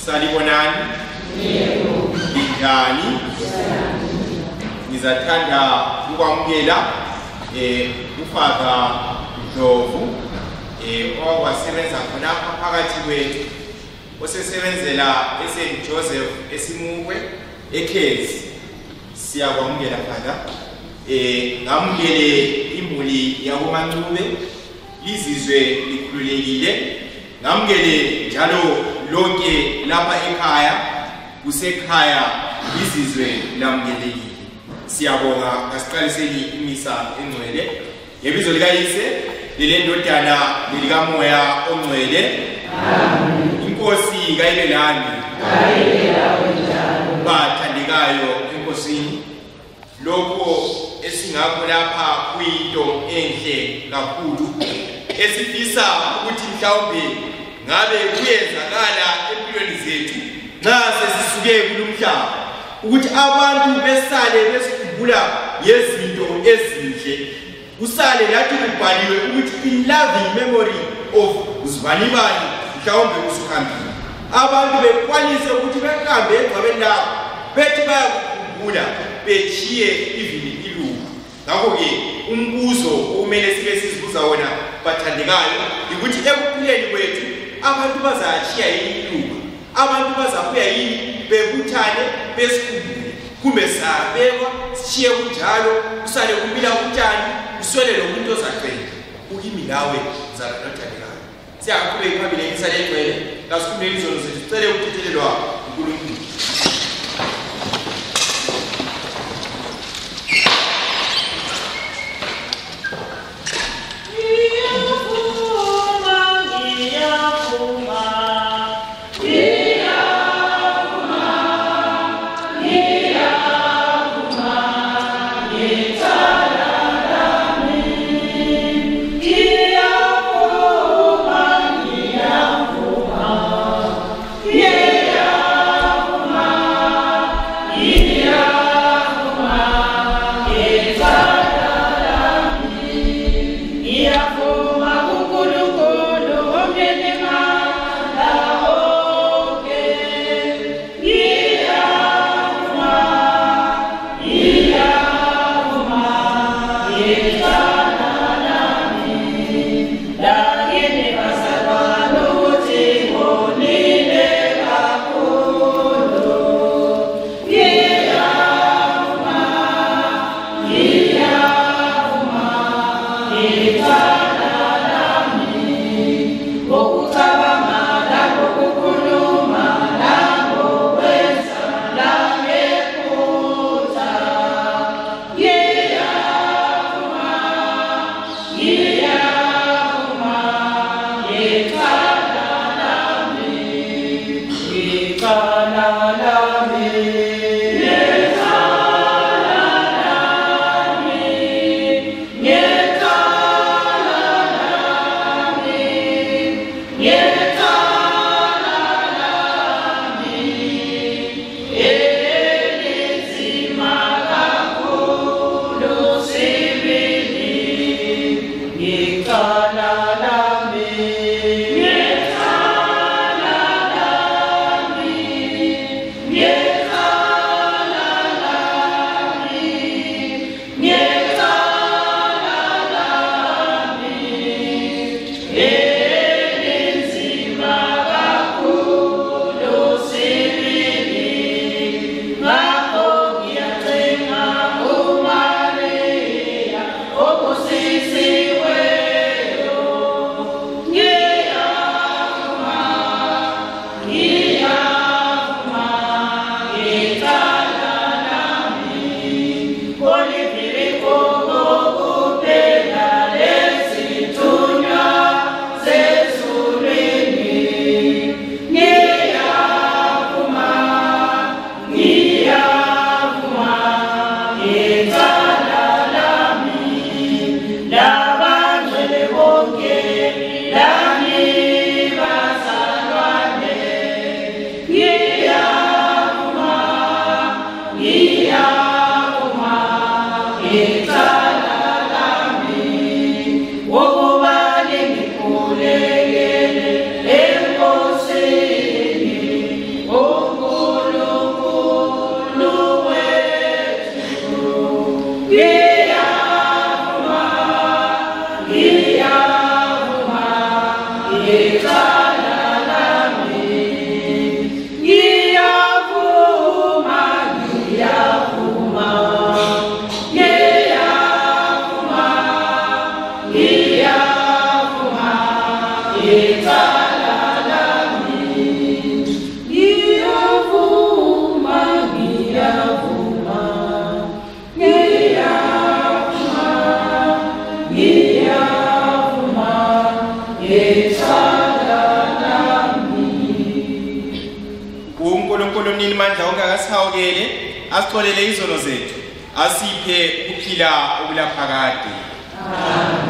Salibonani. Linjani. Ngizathanda ukwamukela uFather Ndlovu owasebenza khonapha phakathi kwethu osesebenzela eSt Joseph eSimukwe eKhezi. Siyakwamukela Father. Ngamukele imuli yakoMancube izizwe likhululekile. Ngamukele njalo lonke lapha ekhaya kusekhaya izizwe lamukelekile. Siyabonga ngasiqaliseni imisa engcwele ngebizo likaYise lelendodana nelikaMoya ongcwele. Amen. Inkosi kayibe lani. Bathandekayo enkosini, lokho esingakho lapha kuyinto enhle kakhulu esifisa ukuthi mhlawumbe ngabe kuyenzakala empilweni zethu nxa sesisuke kulumhlaba ukuthi abantu besale besikhumbula ngezinto ezinhle, kusale lathi kubhaliwe ukuthi in loving memory of uzibanibani mhlawumbe usuhambile, abantu bekwanise ukuthi behambe egcwabeni lapho bethi bayakukhumbula bechiye ivini ilungu. Ngakho-ke umbuzo okumele sibe sizibuza wona bathandekayo ukuthi ekuphileni kwethu abantu bazachiya yini ilungu, abantu bazabuya yini bebuthane besikhumbule, kumbe sabekwa sichiye kunjalo kusale kumila utshani uswele lomuntu ozaqeda. Ukimi nawe zathandekayo siyaqhubeka phambili ngisale egcwele ngasikhumule izono zethu sicele ukuthethelelwa uNkulunkulu. Yeah. uNkulunkulu mnini mandla ongakasihawukele asixolele izono zethu asiphe ukuphila okulaphakade. Amen.